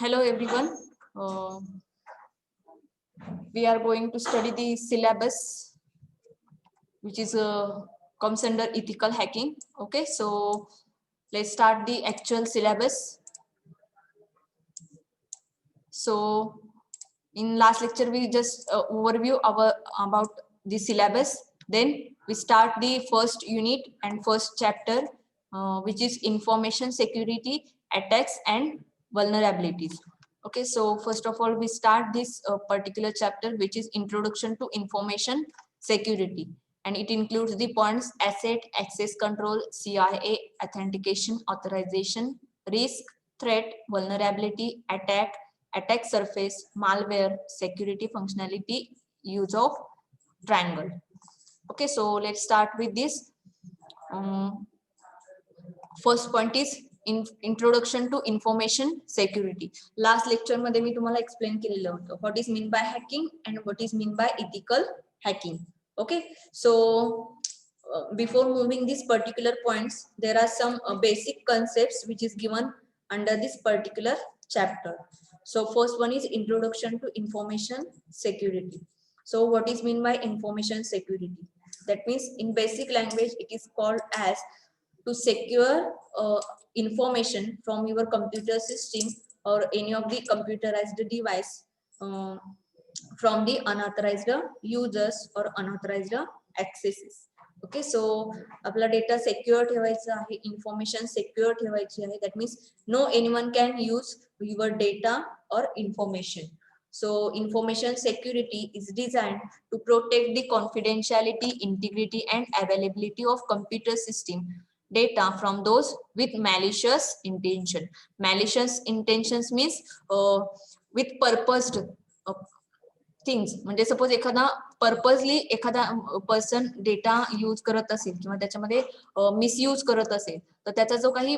Hello everyone. Uh, we are going to study the syllabus, which is comes under ethical hacking. Okay, so let's start the actual syllabus. So in last lecture we just overview about the syllabus. Then we start the first unit and first chapter, which is information security, attacks and vulnerabilities. Okay, so first of all we start this particular chapter, which is introduction to information security, and it includes the points asset, access control, CIA, authentication, authorization, risk, threat, vulnerability, attack surface, malware, security functionality, use of triangle. Okay, so let's start with this. First point is introduction to information security. Last lecture मध्ये मी तुम्हाला explain केलेलं होतं what is mean by hacking and what is mean by ethical hacking. Okay, so before moving these particular points, there are some basic concepts which is given under this particular chapter. So first one is introduction to information security. So what is mean by information security? That means in basic language it is called as to secure information from your computer system or any of the computerized device from the unauthorized users or unauthorized accesses. Okay, so आपला data secure ठेवायचा आहे, information secure ठेवायची आहे. That means no anyone can use your data or information. So information security is designed to protect the confidentiality, integrity and availability of computer system data from those with malicious intention. Malicious intentions means with purposed things. म्हणजे suppose एखादा purposely एखादा person data use करत असेल किंवा त्याच्यामध्ये misuse करत असेल, तर त्याचा जो काही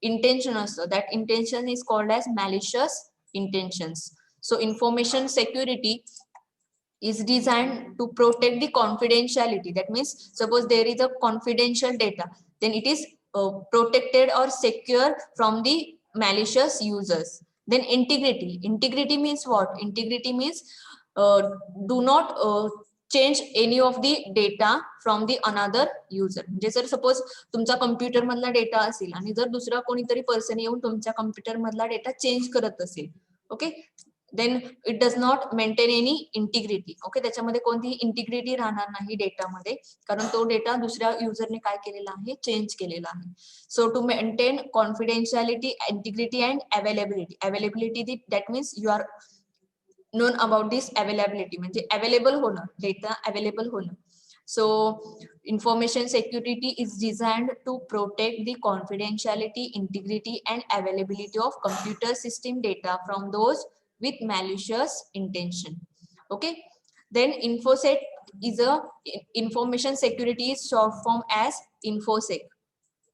इंटेन्शन असतं, that intention is called as malicious intentions. So information security is designed to protect the confidentiality. That means suppose there is a confidential data, then it is protected or secure from the malicious users. Then integrity means what? Integrity means do not change any of the data from the another user. म्हणजे जर suppose तुमचा computer मधला data असेल आणि जर दुसरा कोणीतरी person येऊन तुमच्या कम्प्युटर मधला डेटा चेंज करत असेल, okay, then it does not maintain any integrity. Okay, त्याच्यामध्ये कोणतीही इंटिग्रिटी राहणार नाही डेटामध्ये, कारण तो डेटा दुसऱ्या युजरने काय केलेला आहे, चेंज केलेला आहे. So to maintain confidentiality, integrity and availability. Availability that means you are known about this availability, म्हणजे अवेलेबल होणं, डेटा अवेलेबल होणं. So information security is designed to protect the confidentiality, integrity and availability of computer system data from those with malicious intention. Okay, then infosec is a information security is short form as infosec.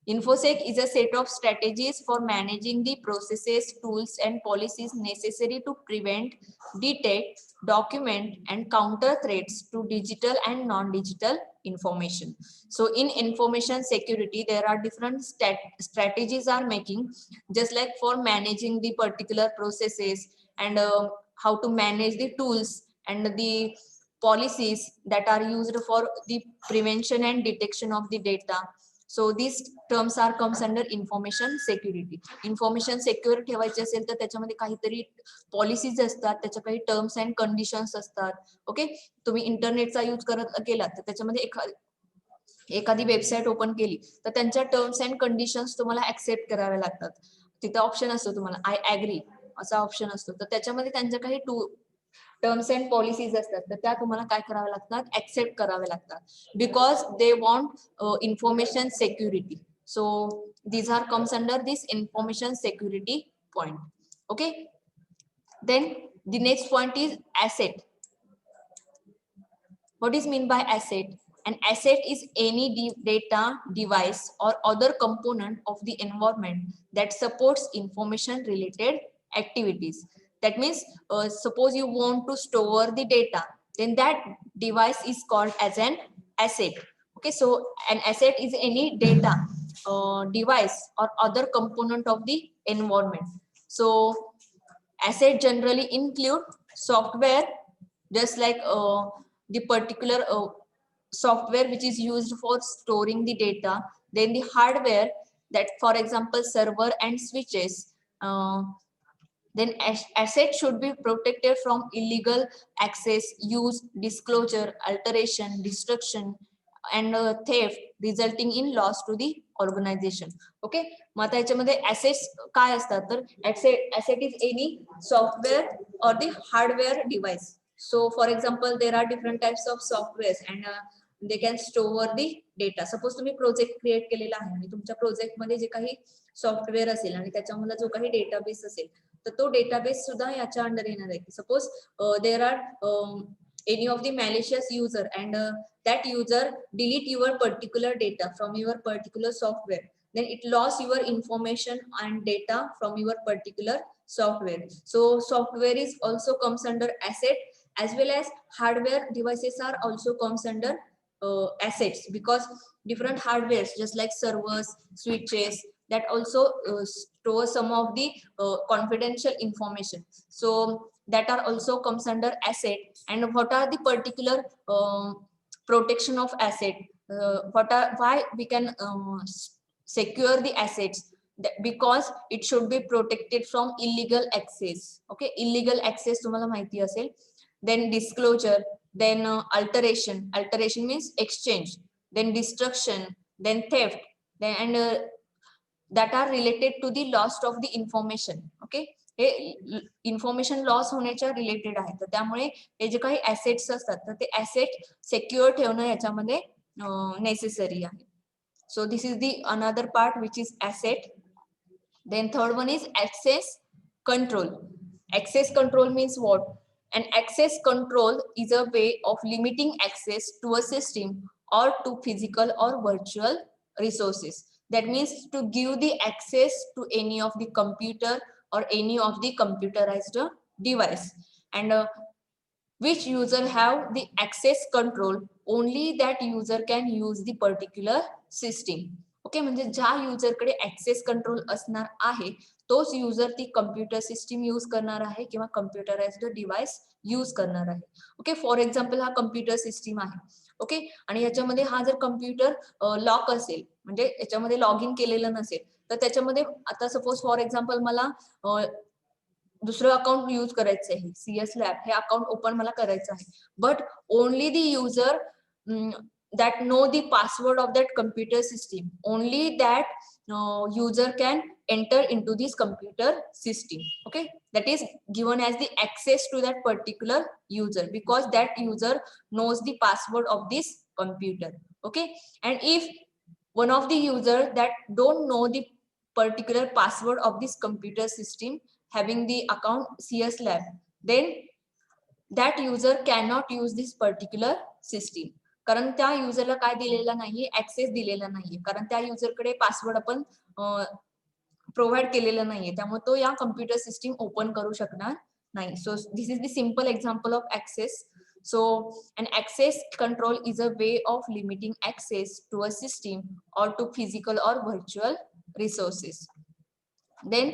Infosec is a set of strategies for managing the processes, tools and policies necessary to prevent, detect, document and counter threats to digital and non-digital information. So in information security there are different strategies are making, just like for managing the particular processes and how to manage the tools and the policies that are used for the prevention and detection of the data. So these terms are comes under information security. Information secure ठेवायचे असेल तर त्याच्यामध्ये काहीतरी policies असतात, त्याच्या काही terms and conditions असतात. Okay, तुम्ही इंटरनेटचा यूज करत गेलात तर त्याच्यामध्ये एखादी वेबसाईट ओपन केली तर त्यांच्या टर्म्स अँड कंडिशन्स तुम्हाला ऍक्सेप्ट कराव्या लागतात. तिथे ऑप्शन असतो तुम्हाला आय ऍग्री असा ऑप्शन असतो, तर त्याच्यामध्ये त्यांच्या काही टर्म्स अँड पॉलिसीज असतात, तर त्या तुम्हाला काय कराव्या लागतात, ऍक्सेप्ट कराव्या लागतात, because they want information security. So these are comes under this information security point. Okay, then the next point is asset. What is mean by asset? An asset is any data, device or other component of the environment that supports information related activities. That means suppose you want to store the data, then that device is called as an asset. Okay, so an asset is any data, device or other component of the environment. So Asset generally include software, just like the particular software which is used for storing the data, then the hardware, that for example server and switches. Then assets should be protected from illegal access, use, disclosure, alteration, destruction, and theft resulting in loss to the organization. Okay, मग आता याच्यामध्ये assets काय असतात तर asset is any software or the hardware device. So for example there are different types of softwares and they can store the data. Suppose तुम्ही project create केलेला आहे आणि तुमच्या प्रोजेक्ट मध्ये जे काही सॉफ्टवेअर असेल आणि त्याच्यामध्ये जो काही डेटाबेस असेल तर तो डेटाबेस सुद्धा याच्या अंडर येणार आहे. Suppose there are any of the malicious user and that user delete your particular data from your particular software, then it lost your information and data from your particular software. So software is also comes under asset, as well as hardware devices are also comes under assets, because different hardwares just like servers, switches, that also store some of the confidential information, so that are also comes under asset. And what are the particular protection of asset, why we can secure the assets, because it should be protected from illegal access. Okay, illegal access तुम्हाला माहिती असेल. Then disclosure, then alteration means exchange, then destruction, then theft, then and that are related to the loss of the information. Okay, हे information loss होण्याच्या related आहे, तर त्यामुळे हे जे काही assets असतात तर ते ऍसेट सेक्युअर ठेवणं याच्यामध्ये नेसेसरी आहे. So this is the another part which is asset. Then third one is access control. Access control means what? An access control is a way of limiting access to a system or to physical or virtual resources. That means to give the access to any of the computer or any of the computerized device, and which user have the access control, only that user can use the particular system. Okay, म्हणजे ज्या user कडे access control असणार आहे तोच user ती computer system use करणार आहे किंवा कम्प्युटराइज्ड डिव्हाइस यूज करणार आहे. ओके, फॉर एक्झाम्पल हा कम्प्युटर सिस्टीम आहे. ओके, आणि याच्यामध्ये हा जर कम्प्युटर लॉक असेल, म्हणजे याच्यामध्ये लॉग इन केलेलं नसेल, तर त्याच्यामध्ये आता सपोज फॉर एक्झाम्पल मला दुसरं अकाउंट यूज करायचं आहे, CS लॅब हे अकाउंट ओपन मला करायचं आहे, but only the user that know the password of that computer system, only that user can enter into this computer system. Okay, that is given as the access to that particular user, because that user knows the password of this computer. Okay, and if one of the user that don't know the particular password of this computer system having the account CS lab, then that user cannot use this particular system, कारण त्या युजरला काय दिलेला नाहीये, access दिलेला नाहीये, कारण त्या युजरकडे पासवर्ड आपण प्रोव्हाइड केलेलं नाहीये, त्यामुळे तो या कम्प्युटर सिस्टीम ओपन करू शकणार नाही. So this is the simple example of access. So an access control is a way of limiting access to a system or to physical or virtual resources. Then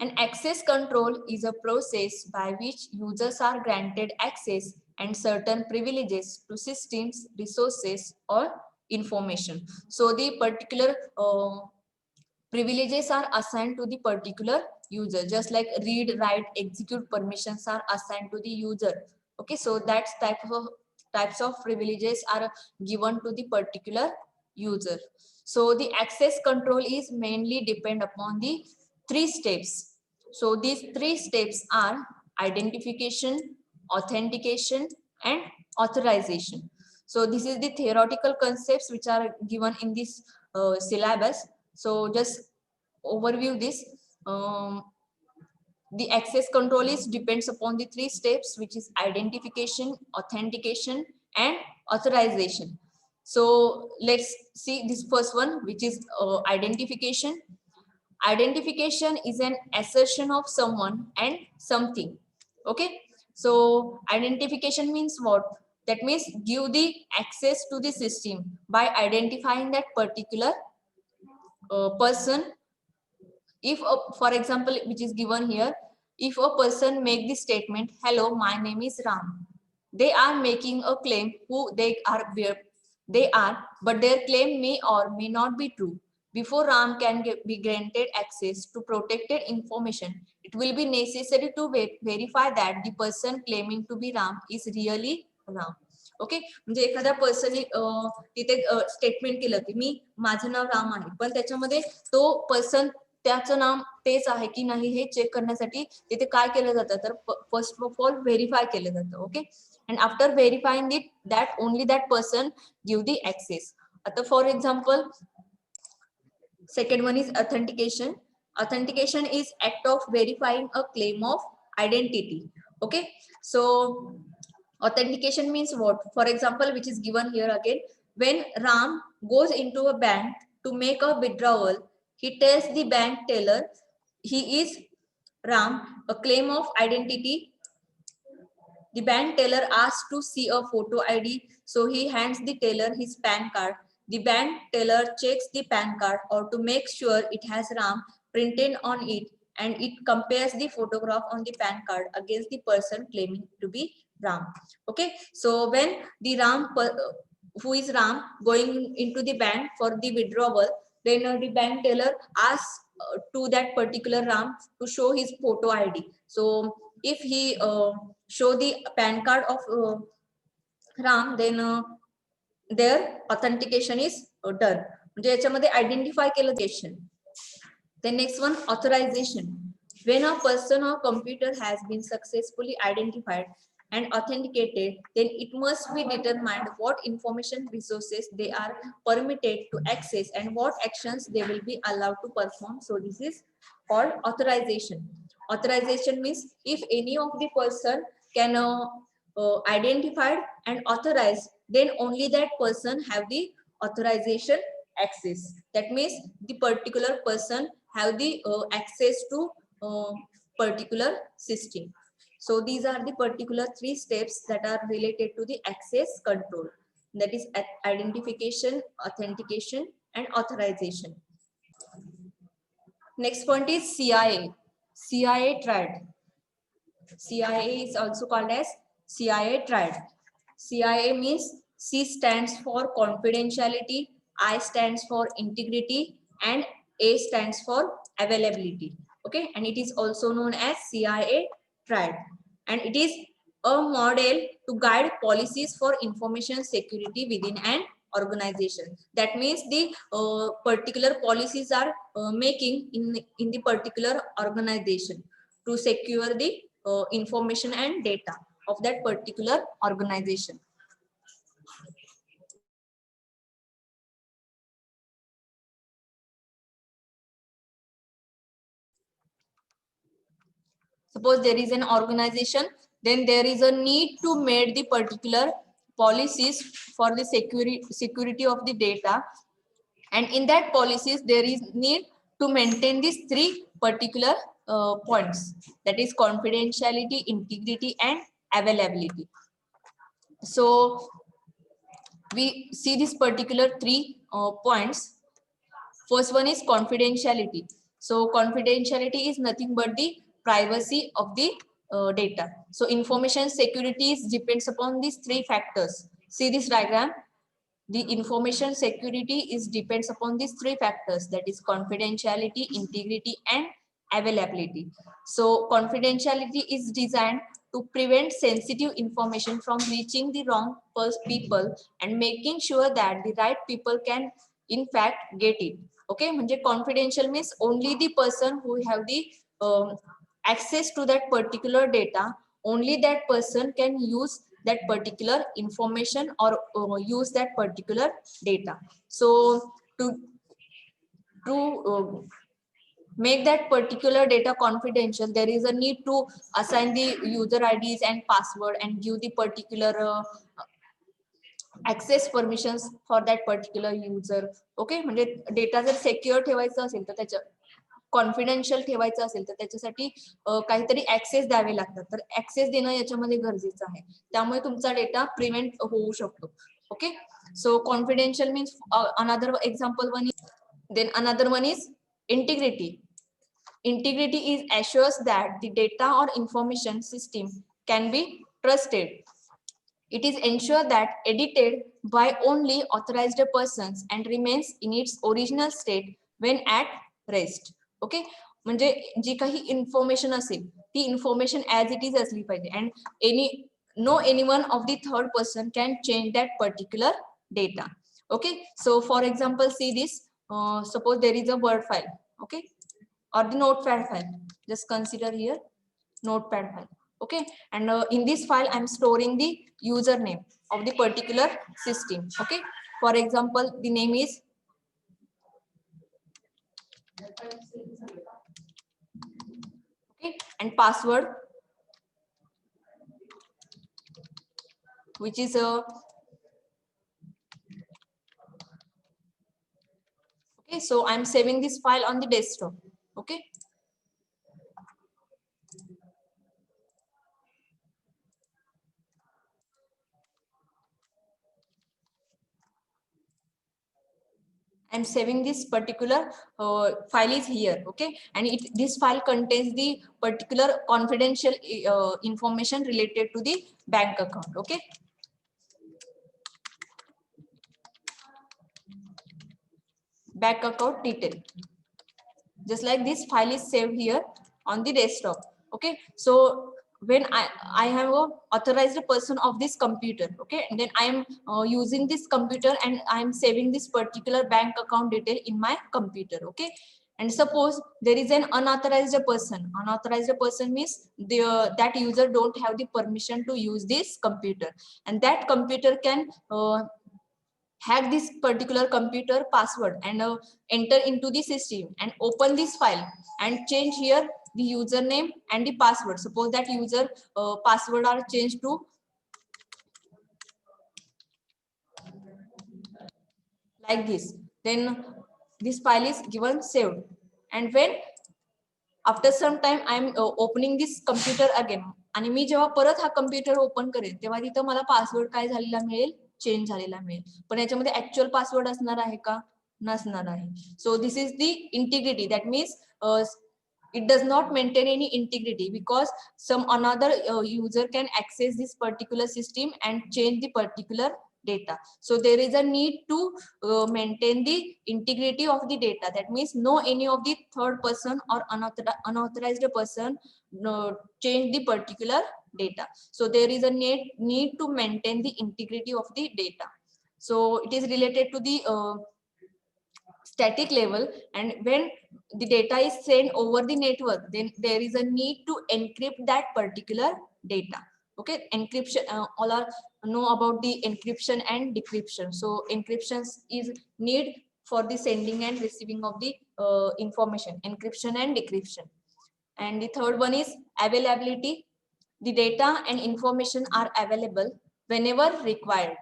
an access control is a process by which users are granted access and certain privileges to systems, resources, or information. So the particular privileges are assigned to the particular user, just like read, write, execute permissions are assigned to the user. Okay, so that's types of privileges are given to the particular user. So the access control is mainly depend upon the 3 steps. So these 3 steps are identification, authentication, and authorization. So this is the theoretical concepts which are given in this syllabus. So just overview this. The access control is depends upon the 3 steps, which is identification, authentication, and authorization. So let's see this first one, which is identification. Identification is an assertion of someone and something. Okay, so identification means what? That means give the access to the system by identifying that particular person. If for example, which is given here, if a person make the statement, hello, my name is Ram, they are making a claim who they are, but their claim may or may not be true. Before Ram can be granted access to protected information, it will be necessary to verify that the person claiming to be Ram is really Ram. Okay, म्हणजे एखाद्या पर्सनने तिथे statement केलं की मी माझं नाव राम आहे, पण त्याच्यामध्ये तो पर्सन त्याचं नाम तेच आहे की नाही हे चेक करण्यासाठी तिथे काय केलं जातं, तर फर्स्ट ऑफ ऑल व्हेरीफाय केलं जातं. Okay, and after verifying it that only that person give the access. आता for example, second one is authentication. Authentication is act of verifying a claim of identity. Okay, so authentication means what? For example, which is given here again, when Ram goes into a bank to make a withdrawal, he tells the bank teller he is Ram, a claim of identity. The bank teller asks to see a photo ID, so he hands the teller his PAN card. The bank teller checks the PAN card or to make sure it has Ram printed on it, and it compares the photograph on the PAN card against the person claiming to be Ram. Okay, so when the who is Ram going into the bank for the withdrawal, then the bank teller asks to that particular Ram to show his photo ID. So if he show the PAN card of Ram, then their authentication is done. म्हणजे याच्यामध्ये identify केलं गेशन. Then next one, authorization. When a person or computer has been successfully identified and authenticated, then it must be determined what information resources they are permitted to access and what actions they will be allowed to perform. So this is called authorization. Authorization means if any of the person can identified and authorized, then only that person have the authorization access. That means the particular person have the access to particular system. So these are the particular 3 steps that are related to the access control, that is identification, authentication, and authorization. Next point is CIA. CIA triad. CIA is also called as CIA triad. CIA means C stands for confidentiality, I stands for integrity, and A stands for availability. Okay, and it is also known as CIA triad, and it is a model to guide policies for information security within an organization. That means the particular policies are making in the particular organization to secure the information and data of that particular organization. Suppose there is an organization, then there is a need to make the particular policies for the security of the data, and in that policies there is need to maintain these 3 particular points, that is confidentiality, integrity, and availability. So we see this particular 3 points. First one is confidentiality. So confidentiality is nothing but the privacy of the data. So information security depends upon these 3 factors. See this diagram. The information security depends upon these 3 factors, that is confidentiality, integrity, and availability. So confidentiality is designed to prevent sensitive information from reaching the wrong people and making sure that the right people can in fact get it. Okay, म्हणजे confidential means only the person who have the access to that particular data, only that person can use that particular information or use that particular data. So to make that particular data confidential, there is a need to assign the user IDs and password and give the particular access permissions for that particular user. Okay, म्हणजे data जर secure ठेवायचा असेल तर त्याच्या confidential ठेवायचं असेल तर त्याच्यासाठी काहीतरी ऍक्सेस द्यावे लागतात, तर ऍक्सेस देणं याच्यामध्ये गरजेचं आहे, त्यामुळे तुमचा डेटा प्रिव्हेंट होऊ शकतो. Okay, so confidential means another example one, then another one is integrity. Integrity is assures that the data or information system can be trusted. It is ensured that edited by only authorized persons and remains in its original state when at rest. Okay, म्हणजे जी काही information असेल ती information as it is असली पाहिजे and any one of the third person can change that particular data. Okay, so for example, see this, suppose there is a word file, okay, or the notepad file. Just consider here notepad file. Okay, and in this file I'm storing the username of the particular system. Okay, for example, the name is okay, and password, which is a okay, so I'm saving this file on the desktop. Okay, I'm saving this particular file is here. Okay, and this file contains the particular confidential information related to the bank account. Okay, bank account detail. Just like this file is saved here on the desktop. Okay, so when I have a authorized person of this computer, okay, and then I am using this computer and I am saving this particular bank account detail in my computer. Okay, and suppose there is an unauthorized person. Unauthorized person means that user don't have the permission to use this computer, and that computer can hack this particular computer password and enter into the system and open this file and change here the username and the password. Suppose that user password are changed to like this, then this file is given saved, and when after some time I am opening this computer again आणि मी जेव्हा परत हा computer open करेन तेव्हा तिथं मला password काय झालेला मिळेल, चेंज झालेला मिळेल. पण याच्यामध्ये ऍक्च्युअल पासवर्ड असणार आहे का, नसणार आहे. So this is the integrity, that means it does not maintain any integrity because some another user can access this particular system and change the particular data. So there is a need to maintain the integrity of the data. That means no any of the third person or unauthorized person change the particular data. So there is a need to maintain the integrity of the data. So it is related to the static level, and when the data is sent over the network, then there is a need to encrypt that particular data. Okay, encryption, all are know about the encryption and decryption. So encryption is need for the sending and receiving of the information, encryption and decryption. And the third one is availability. The data and information are available whenever required.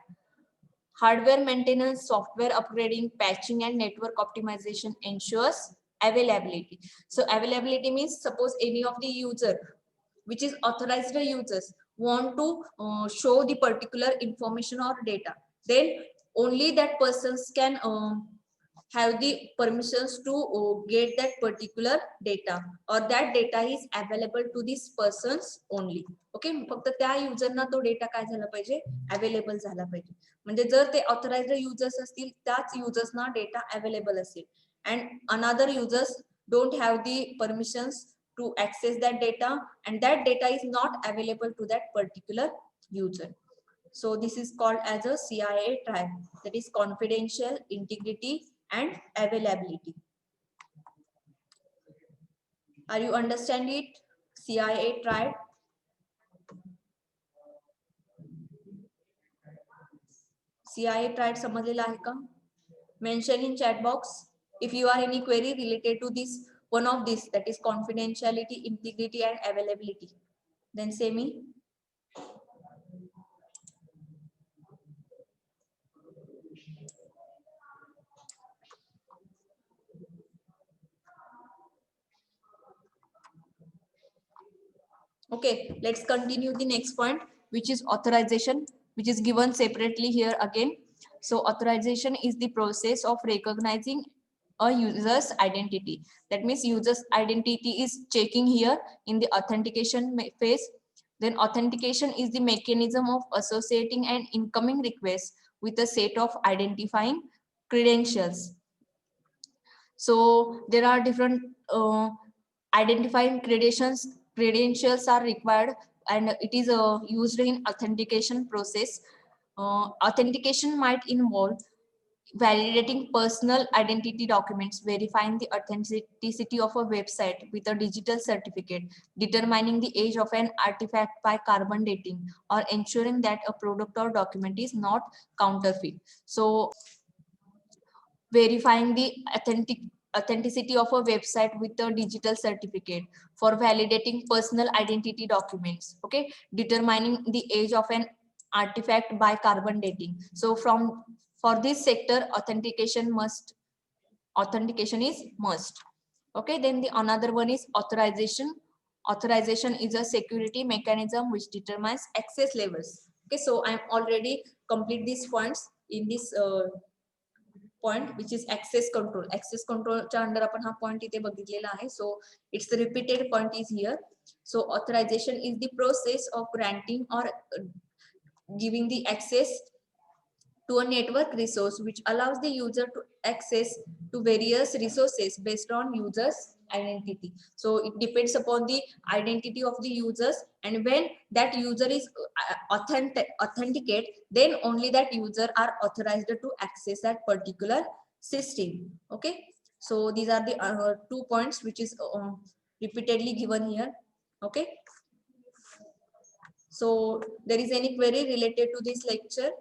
Hardware maintenance, software upgrading, patching, and network optimization ensures availability. So availability means suppose any of the user, which is authorized users, want to show the particular information or data, then only that persons can have the permissions to get that particular data, or that data is available to these persons only. Okay, फक्त त्या युजरना तो data काय झाला पाहिजे, available झाला पाहिजे. म्हणजे जर ते ऑथराइज्ड युजर्स असतील त्याच युजर्सना डेटा अवेलेबल असेल, and another users don't have the permissions to access that data, and that data is not available to that particular user. So this is called as a CIA triad, that is confidential, integrity, and availability. Are you understand it? CIA triad. CIA triad समजलेला आहे का? Mention in chat box if you are any query related to this one of this, that is confidentiality, integrity, and availability. Then say me. Okay, let's continue the next point, which is authorization, which is given separately here again. So authorization is the process of recognizing a user's identity. That means user's identity is checking here in the authentication phase. Then authentication is the mechanism of associating an incoming request with a set of identifying credentials. So there are different identifying credentials are required, and it is used in authentication process. Authentication might involve validating personal identity documents, verifying the authenticity of a website with a digital certificate, determining the age of an artifact by carbon dating, or ensuring that a product or document is not counterfeit. So verifying the authenticity of a website with a digital certificate, for validating personal identity documents, okay, determining the age of an artifact by carbon dating. So for this sector, authentication is must. Okay, then the another one is authorization. Authorization is a security mechanism which determines access levels. Okay, so I'm already complete these points in this point, which is access control. Access control च्या under आपण हा point इथे बघितलेला आहे. So it's the repeated point is here. So authorization is the process of granting or giving the access to a network resource which allows the user to access to various resources based on users identity. So it depends upon the identity of the users, and when that user is authenticate, then only that user are authorized to access that particular system. Okay, so these are the 2 points which is repeatedly given here. Okay, so there is any query related to this lecture?